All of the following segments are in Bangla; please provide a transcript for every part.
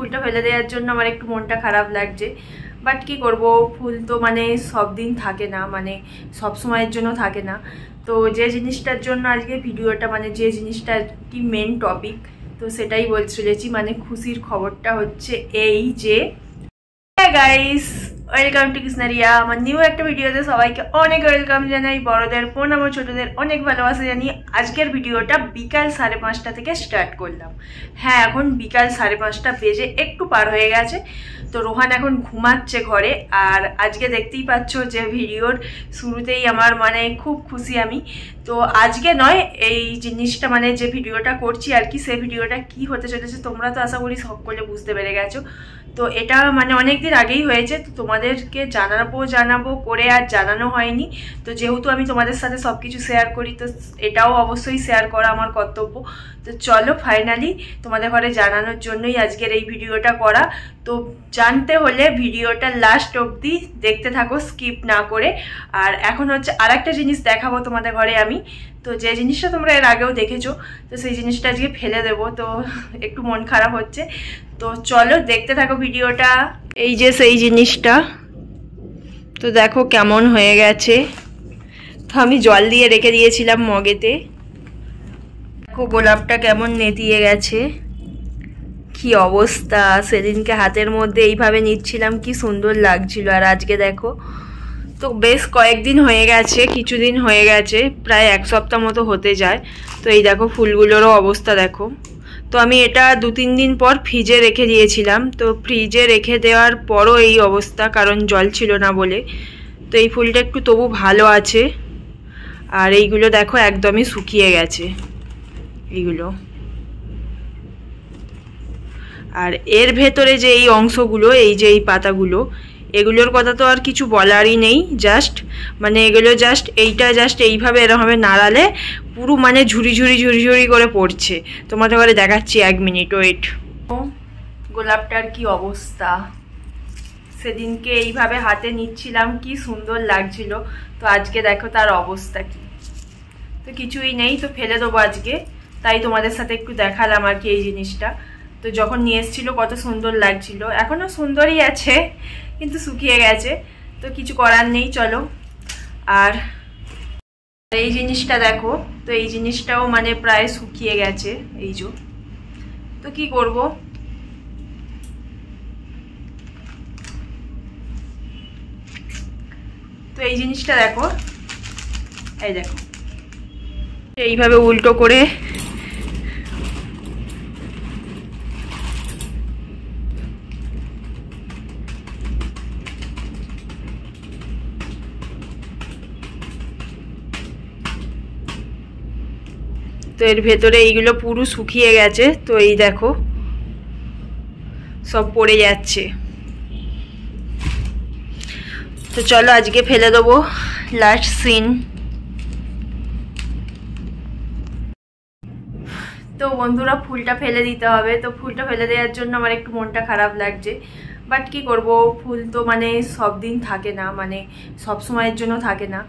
ফুলটা ফেলে দেওয়ার জন্য আমার একটু মনটা খারাপ লাগছে। বাট কি করব, ফুল তো মানে সব দিন থাকে না, মানে সব সময়ের জন্য থাকে না। তো যে জিনিসটার জন্য আজকে ভিডিওটা, মানে যে জিনিসটা কি মেন টপিক, তো সেটাই বলতে চলেছি। মানে খুশির খবরটা হচ্ছে এই যে, গাইস ওয়েলকাম টু কৃষ্ণারিয়া। আমার নিউ একটা ভিডিওতে সবাইকে অনেক ওয়েলকাম জানাই। বড়দের প্রণাম ও ছোটদের অনেক ভালোবাসা জানিয়ে আজকের ভিডিওটা বিকাল 5:30 থেকে স্টার্ট করলাম। হ্যাঁ, এখন বিকাল 5:30 বেজে একটু পার হয়ে গেছে। তো রোহান এখন ঘুমাচ্ছে ঘরে। আর আজকে দেখতেই পাচ্ছ যে ভিডিওর শুরুতেই আমার মানে খুব খুশি আমি। তো আজকে নয়, এই জিনিসটা মানে যে ভিডিওটা করছি আর কি, সেই ভিডিওটা কি হতে চলেছে তোমরা তো আশা করি সকলে বুঝতে পেরে গেছো। তো এটা মানে অনেক দিন আগেই হয়েছে, তো তোমাদেরকে জানাবো করে আর জানানো হয়নি। তো যেহেতু আমি তোমাদের সাথে সব কিছু শেয়ার করি, তো এটাও অবশ্যই শেয়ার করা আমার কর্তব্য। তো চলো ফাইনালি তোমাদের ঘরে জানানোর জন্যই আজকের এই ভিডিওটা করা। তো জানতে হলে ভিডিওটা লাস্ট অবধি দেখতে থাকো, স্কিপ না করে। আর এখন হচ্ছে আর একটা জিনিস দেখাবো তোমাদের ঘরে আমি। তো যে জিনিসটা তোমরা এর আগেও দেখেছো, তো সেই জিনিসটা আজকে ফেলে দেবো, তো একটু মন খারাপ হচ্ছে। তো চলো দেখতে থাকো ভিডিওটা। এই যে সেই জিনিসটা, তো দেখো কেমন হয়ে গেছে। তো আমি জল দিয়ে রেখে দিয়েছিলাম মগেতে। দেখো গোলাপটা কেমন নেতিয়ে গেছে, কি অবস্থা। সেদিনকে হাতের মধ্যে এইভাবে নিচ্ছিলাম, কি সুন্দর লাগছিল। আর আজকে দেখো, তো বেশ কয়েকদিন হয়ে গেছে, কিছুদিন হয়ে গেছে, প্রায় এক সপ্তাহ মতো হতে যায়। তো এই দেখো ফুলগুলোরও অবস্থা দেখো। তো আমি এটা 2-3 দিন পর ফ্রিজে রেখে দিয়েছিলাম। তো ফ্রিজে রেখে দেওয়ার পরও এই অবস্থা, কারণ জল ছিল না বলে। তো এই ফুলটা একটু তবু ভালো আছে। আর এইগুলো দেখো একদমই শুকিয়ে গেছে এইগুলো। আর এর ভেতরে যে এই অংশগুলো, এই যে এই পাতাগুলো, এগুলোর কথা তো আর কিছু বলারই নেই। জাস্ট মানে এগুলো জাস্ট এইভাবে এরকমভাবে নাড়ালে পুরো মানে ঝুড়ি করে পড়ছে। তোমাদের ঘরে দেখাচ্ছি, 1 মিনিট ওয়েট। গোলাপটার কি অবস্থা, সেদিনকে এইভাবে হাতে নিচ্ছিলাম, কি সুন্দর লাগছিল। তো আজকে দেখো তার অবস্থা কি। তো কিছুই নেই, তো ফেলে দেবো আজকে, তাই তোমাদের সাথে একটু দেখালাম আর কি এই জিনিসটা। তো যখন নিয়ে এসেছিলো কত সুন্দর লাগছিল, এখনও সুন্দরই আছে কিন্তু শুকিয়ে গেছে। তো কিছু করার নেই, চলো। আর এই জিনিসটা দেখো, তো এই জিনিসটাও মানে প্রায় শুকিয়ে গেছে এই যে। তো কি করব, তো এই জিনিসটা দেখো, এই দেখো এইভাবে উল্টো করে তো এর ভেতরে এইগুলো পুরো শুকিয়ে গেছে। তো এই দেখো সব পড়ে যাচ্ছে। তো চলো আজকে ফেলে দেবো, লাস্ট সিন। তো বন্ধুরা ফুলটা ফেলে দিতে হবে। তো ফুলটা ফেলে দেওয়ার জন্য আমার একটু মনটা খারাপ লাগছে। বাট কি করব, ফুল তো মানে সব দিন থাকে না, মানে সব সময়ের জন্য থাকে না।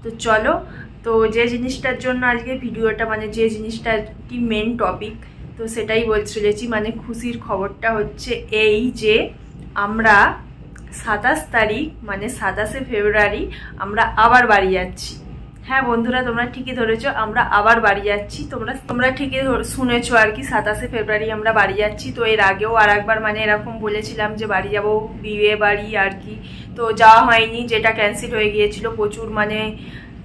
তো চলো, তো যে জিনিসটার জন্য আজকে ভিডিওটা, মানে যে জিনিসটা কি মেন টপিক, তো সেটাই বলতে চলেছি। মানে খুশির খবরটা হচ্ছে এই যে, আমরা 27 তারিখ মানে 27শে ফেব্রুয়ারি আমরা আবার বাড়ি যাচ্ছি। হ্যাঁ বন্ধুরা, তোমরা ঠিকই ধরেছো, আমরা আবার বাড়ি যাচ্ছি। তোমরা ঠিকই শুনেছো আর কি, 27শে ফেব্রুয়ারি আমরা বাড়ি যাচ্ছি। তো এর আগেও আর একবার মানে এরকম বলেছিলাম যে বাড়ি যাব, বিয়ে বাড়ি আর কি। তো যাওয়া হয়নি, যেটা ক্যান্সেল হয়ে গিয়েছিল। প্রচুর মানে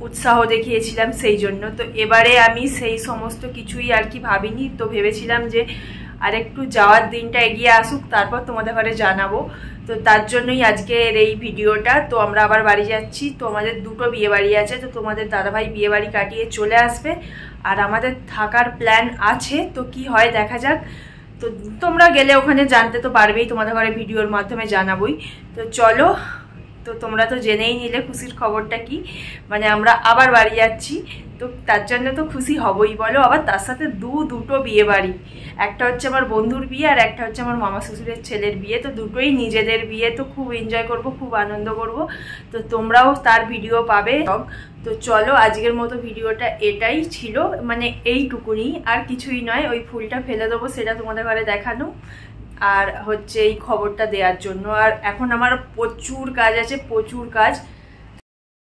উৎসাহ দেখিয়েছিলাম সেই জন্য। তো এবারে আমি সেই সমস্ত কিছুই আর কি ভাবিনি। তো ভেবেছিলাম যে আরেকটু যাওয়ার দিনটা এগিয়ে আসুক, তারপর তোমাদের ঘরে জানাবো। তো তার জন্যই আজকের এই ভিডিওটা। তো আমরা আবার বাড়ি যাচ্ছি। তো আমাদের 2টো বিয়ে বাড়ি আছে। তো তোমাদের দাদাভাই বিয়ে বাড়ি কাটিয়ে চলে আসবে, আর আমাদের থাকার প্ল্যান আছে। তো কি হয় দেখা যাক। তো তোমরা গেলে ওখানে জানতে তো পারবেই, তোমাদের ঘরে ভিডিওর মাধ্যমে জানাবোই। তো চলো, তো তোমরা তো জেনেই নিলে খুশির খবরটা কি, মানে আমরা আবার বাড়ি যাচ্ছি। তো তার জন্য তো খুশি হবই বলো। আবার তার সাথে দুটো বিয়ে বাড়ি, একটা হচ্ছে আমার বন্ধুর বিয়ে আর একটা হচ্ছে আমার মামা শ্বশুরের ছেলের বিয়ে। তো দুটোই নিজেদের বিয়ে। তো খুব এনজয় করব, খুব আনন্দ করব। তো তোমরাও তার ভিডিও পাবে। তো চলো আজকের মতো ভিডিওটা এটাই ছিল, মানে এইটুকুনি, আর কিছুই নয়। ওই ফুলটা ফেলে দেবো, সেটা তোমাদের ঘরে দেখানো। আর হচ্ছে এই খবরটা দেওয়ার জন্য। আর এখন আমার প্রচুর কাজ আছে, প্রচুর কাজ।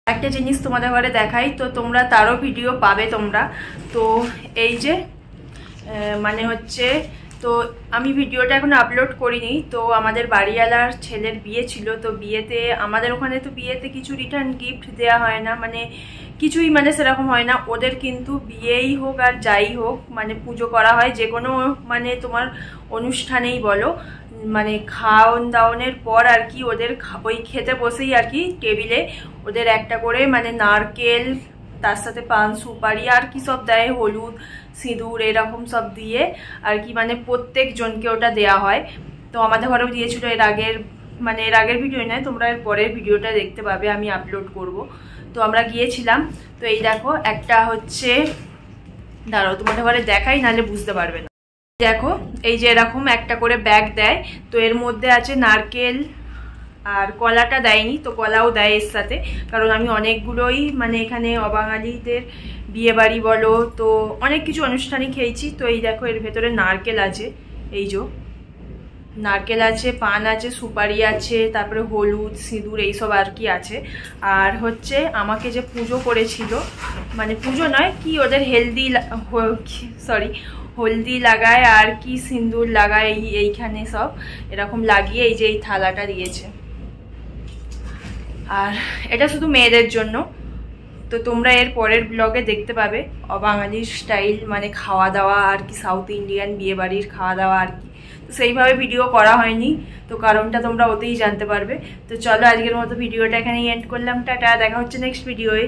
একটা জিনিস তোমাদের ঘরে দেখাই, তো তোমরা তারও ভিডিও পাবে তোমরা। তো এই যে মানে হচ্ছে, তো আমি ভিডিওটা এখন আপলোড করিনি। তো আমাদের বাড়িওয়ালার ছেলের বিয়ে ছিল, তো বিয়েতে আমাদের ওখানে তো বিয়েতে কিছু রিটার্ন গিফট দেওয়া হয় না, মানে কিছুই মানে সেরকম হয় না ওদের। কিন্তু বিয়েই হোক আর যাই হোক, মানে পুজো করা হয় যে কোনো মানে তোমার অনুষ্ঠানেই বলো, মানে খাওয়ান দাওয়ানের পর আর কি ওদের ওই খেতে বসেই আর কি টেবিলে ওদের একটা করে মানে নারকেল, তার সাথে পান সুপারি আর কি সব দেয়, হলুদ সিঁদুর এরকম সব দিয়ে আর কি, মানে প্রত্যেক জনকে ওটা দেয়া হয়। তো আমাদের ঘরেও দিয়েছিল এর আগের, মানে এর আগের ভিডিও নয়, তোমরা এর পরের ভিডিওটা দেখতে পাবে, আমি আপলোড করব। তো আমরা গিয়েছিলাম। তো এই দেখো একটা হচ্ছে, দাঁড়াও তোমাদের ঘরে দেখাই, নাহলে বুঝতে পারবে না। দেখো এই যে এরকম একটা করে ব্যাগ দেয়, তো এর মধ্যে আছে নারকেল, আর কলাটা দেয়নি, তো কলাও দেয় এর সাথে, কারণ আমি অনেকগুলোই মানে এখানে অবাঙালিদের বিয়ে বাড়ি বলো, তো অনেক কিছু অনুষ্ঠানই খেয়েছি। তো এই দেখো এর ভেতরে নারকেল আছে, এই যে নারকেল আছে, পান আছে, সুপারি আছে, তারপরে হলুদ সিঁদুর এইসব আর কি আছে। আর হচ্ছে আমাকে যে পুজো করেছিল, মানে পুজো নয় কি, ওদের হলদি লাগায় আর কি সিঁদুর লাগায় এইখানে সব এরকম লাগিয়ে এই যে এই থালাটা দিয়েছে। আর এটা শুধু মেয়েদের জন্য। তো তোমরা এর পরের ব্লগে দেখতে পাবে অবাঙালির স্টাইল, মানে খাওয়া দাওয়া আর কি, সাউথ ইন্ডিয়ান বিয়েবাড়ির খাওয়া দাওয়া আর কি। তো সেইভাবে ভিডিও করা হয়নি, তো কারণটা তোমরা ওতেই জানতে পারবে। তো চলো আজকের মতো ভিডিওটা এখানেই এন্ড করলাম, টাটা, দেখা হচ্ছে নেক্সট ভিডিওয়ে।